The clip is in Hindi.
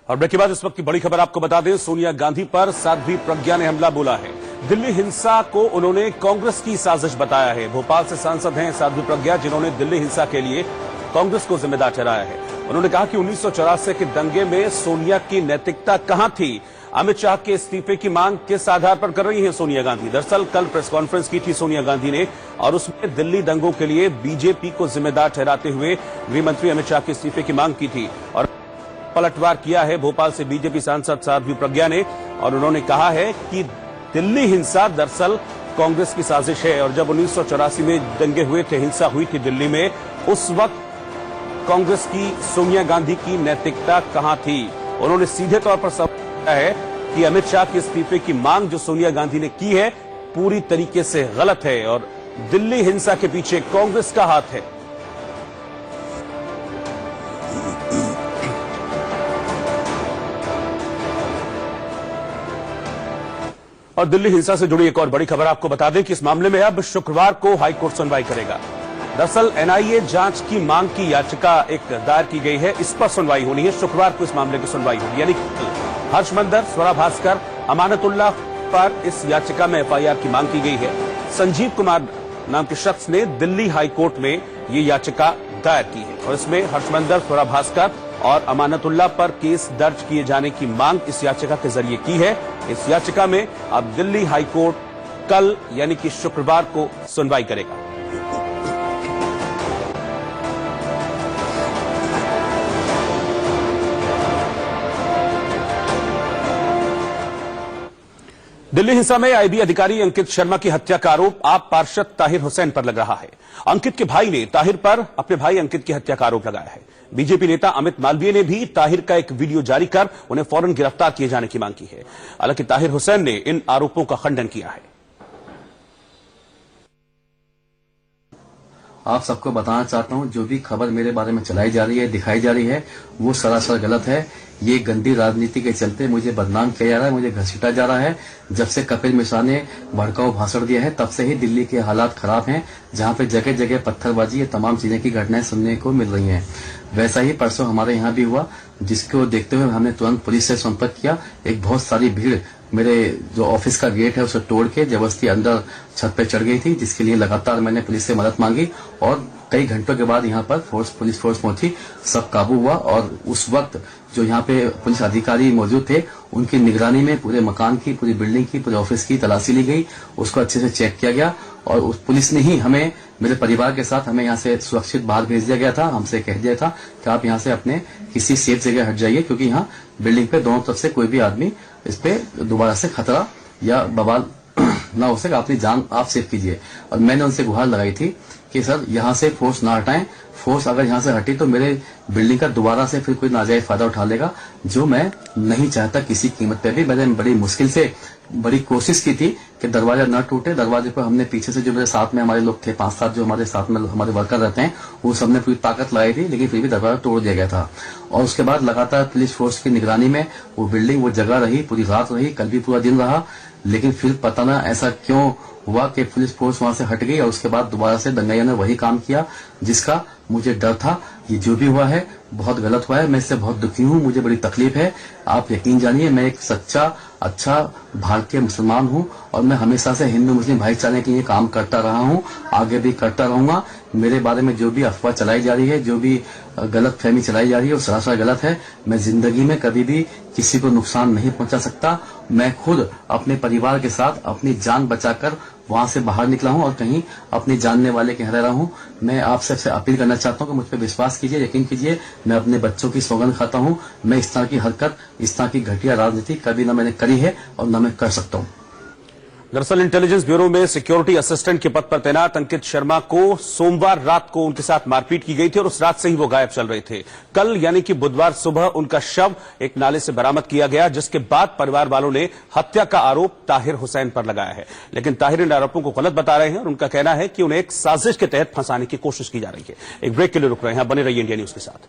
और ब्रेक के बाद इस वक्त की बड़ी खबर आपको बता दें, सोनिया गांधी पर साध्वी प्रज्ञा ने हमला बोला है। दिल्ली हिंसा को उन्होंने कांग्रेस की साजिश बताया है। भोपाल से सांसद हैं साध्वी प्रज्ञा, जिन्होंने दिल्ली हिंसा के लिए कांग्रेस को जिम्मेदार ठहराया है। उन्होंने कहा कि 1984 के दंगे में सोनिया की नैतिकता कहां थी। अमित शाह के इस्तीफे की मांग किस आधार पर कर रही हैं सोनिया गांधी। दरअसल कल प्रेस कॉन्फ्रेंस की थी सोनिया गांधी ने, और उसमें दिल्ली दंगों के लिए बीजेपी को जिम्मेदार ठहराते हुए गृह मंत्री अमित शाह के इस्तीफे की मांग की थी। और पलटवार किया है भोपाल से बीजेपी सांसद साध्वी प्रज्ञा ने, और उन्होंने कहा है कि दिल्ली हिंसा दरअसल कांग्रेस की साजिश है। और जब 1984 में दंगे हुए थे, हिंसा हुई थी दिल्ली में, उस वक्त कांग्रेस की सोनिया गांधी की नैतिकता कहां थी। उन्होंने सीधे तौर पर सवाल किया है कि अमित शाह के इस्तीफे की मांग जो सोनिया गांधी ने की है पूरी तरीके से गलत है और दिल्ली हिंसा के पीछे कांग्रेस का हाथ है। और दिल्ली हिंसा से जुड़ी एक और बड़ी खबर आपको बता दें कि इस मामले में अब शुक्रवार को हाईकोर्ट सुनवाई करेगा। दरअसल एनआईए जांच की मांग की याचिका एक दायर की गई है, इस पर सुनवाई होनी है। शुक्रवार को इस मामले की सुनवाई होगी, यानी हर्ष मंदर, स्वरा भास्कर, अमानतुल्लाह पर इस याचिका में एफआईआर की मांग की गई है। संजीव कुमार नाम के शख्स ने दिल्ली हाईकोर्ट में ये याचिका दायर की है और इसमें हर्ष मंदर, स्वरा भास्कर और अमानतुल्लाह पर केस दर्ज किए जाने की मांग इस याचिका के जरिए की है। इस याचिका में अब दिल्ली हाईकोर्ट कल यानी कि शुक्रवार को सुनवाई करेगा। दिल्ली हिंसा में आईबी अधिकारी अंकित शर्मा की हत्या का आरोप आप पार्षद ताहिर हुसैन पर लग रहा है। अंकित के भाई ने ताहिर पर अपने भाई अंकित की हत्या का आरोप लगाया है। बीजेपी नेता अमित मालवीय ने भी ताहिर का एक वीडियो जारी कर उन्हें फौरन गिरफ्तार किए जाने की मांग की है। हालांकि ताहिर हुसैन ने इन आरोपों का खंडन किया है। आप सबको बताना चाहता हूं, जो भी खबर मेरे बारे में चलाई जा रही है, दिखाई जा रही है, वो सरासर गलत है। ये गंदी राजनीति के चलते मुझे बदनाम किया जा रहा है, मुझे घसीटा जा रहा है। जब से कपिल मिश्रा ने भड़काऊ भाषण दिया है, तब से ही दिल्ली के हालात खराब हैं, जहां पे जगह जगह पत्थरबाजी, ये तमाम चीजें की घटनाएं सुनने को मिल रही हैं। वैसा ही परसों हमारे यहाँ भी हुआ, जिसको देखते हुए हमने तुरंत पुलिस से संपर्क किया। एक बहुत सारी भीड़ मेरे जो ऑफिस का गेट है उसे तोड़ के जबरदस्ती अंदर छत पे चढ़ गई थी, जिसके लिए लगातार मैंने पुलिस से मदद मांगी और कई घंटों के बाद यहाँ पर पुलिस फोर्स पहुंची, सब काबू हुआ। और उस वक्त जो यहाँ पे पुलिस अधिकारी मौजूद थे, उनकी निगरानी में पूरे मकान की, पूरी बिल्डिंग की, पूरे ऑफिस की तलाशी ली गई, उसको अच्छे से चेक किया गया और उस पुलिस ने ही हमें, मेरे परिवार के साथ हमें यहाँ से सुरक्षित बाहर भेज दिया गया था। हमसे कह दिया था कि आप यहाँ से अपने किसी सेफ जगह हट जाइए, क्योंकि यहाँ बिल्डिंग पे दोनों तरफ से कोई भी आदमी इस पे दोबारा से खतरा या बवाल ना हो सके, अपनी जान आप सेव कीजिए। और मैंने उनसे गुहार लगाई थी कि सर यहाँ से फोर्स ना हटाएं, फोर्स अगर यहाँ से हटी तो मेरे बिल्डिंग का दोबारा से फिर कोई नाजायज फायदा उठा लेगा, जो मैं नहीं चाहता किसी कीमत पे भी। मैंने बड़ी मुश्किल से बड़ी कोशिश की थी कि दरवाजा न टूटे। दरवाजे पर हमने पीछे से जो मेरे साथ में हमारे लोग थे, 5-7 जो हमारे साथ में हमारे वर्कर रहते हैं, वो सबने पूरी ताकत लगाई थी, लेकिन फिर भी दरवाजा तोड़ दिया गया था। और उसके बाद लगातार पुलिस फोर्स की निगरानी में वो बिल्डिंग, वो जगह रही, पूरी रात रही, कल भी पूरा दिन रहा। लेकिन फिर पता ना ऐसा क्यों हुआ कि पुलिस फोर्स वहां से हट गई और उसके बाद दोबारा से दंगाइयों ने वही काम किया जिसका मुझे डर था। ये जो भी हुआ है बहुत गलत हुआ है, मैं इससे बहुत दुखी हूँ, मुझे बड़ी तकलीफ है। आप यकीन जानिए, मैं एक सच्चा अच्छा भारतीय मुसलमान हूँ और मैं हमेशा से हिंदू मुस्लिम भाईचारे के लिए काम करता रहा हूँ, आगे भी करता रहूंगा। मेरे बारे में जो भी अफवाह चलाई जा रही है, जो भी गलत फहमी चलाई जा रही है, वो सरासर गलत है। मैं जिंदगी में कभी भी किसी को नुकसान नहीं पहुंचा सकता। मैं खुद अपने परिवार के साथ अपनी जान बचाकर वहां से बाहर निकला हूं और कहीं अपने जानने वाले के यहाँ रहा हूं। मैं आप सबसे अपील करना चाहता हूं कि मुझ पर विश्वास कीजिए, यकीन कीजिए, मैं अपने बच्चों की सौगंध खाता हूं। मैं इस तरह की हरकत, इस तरह की घटिया राजनीति कभी न मैंने करी है और न मैं कर सकता हूं। दरअसल इंटेलिजेंस ब्यूरो में सिक्योरिटी असिस्टेंट के पद पर तैनात अंकित शर्मा को सोमवार रात को उनके साथ मारपीट की गई थी और उस रात से ही वो गायब चल रहे थे। कल यानी कि बुधवार सुबह उनका शव एक नाले से बरामद किया गया, जिसके बाद परिवार वालों ने हत्या का आरोप ताहिर हुसैन पर लगाया है। लेकिन ताहिर इन आरोपों को गलत बता रहे हैं और उनका कहना है कि उन्हें एक साजिश के तहत फंसाने की कोशिश की जा रही है। एक ब्रेक के लिए रुक रहे हैं, बने रहिए इंडिया न्यूज के साथ।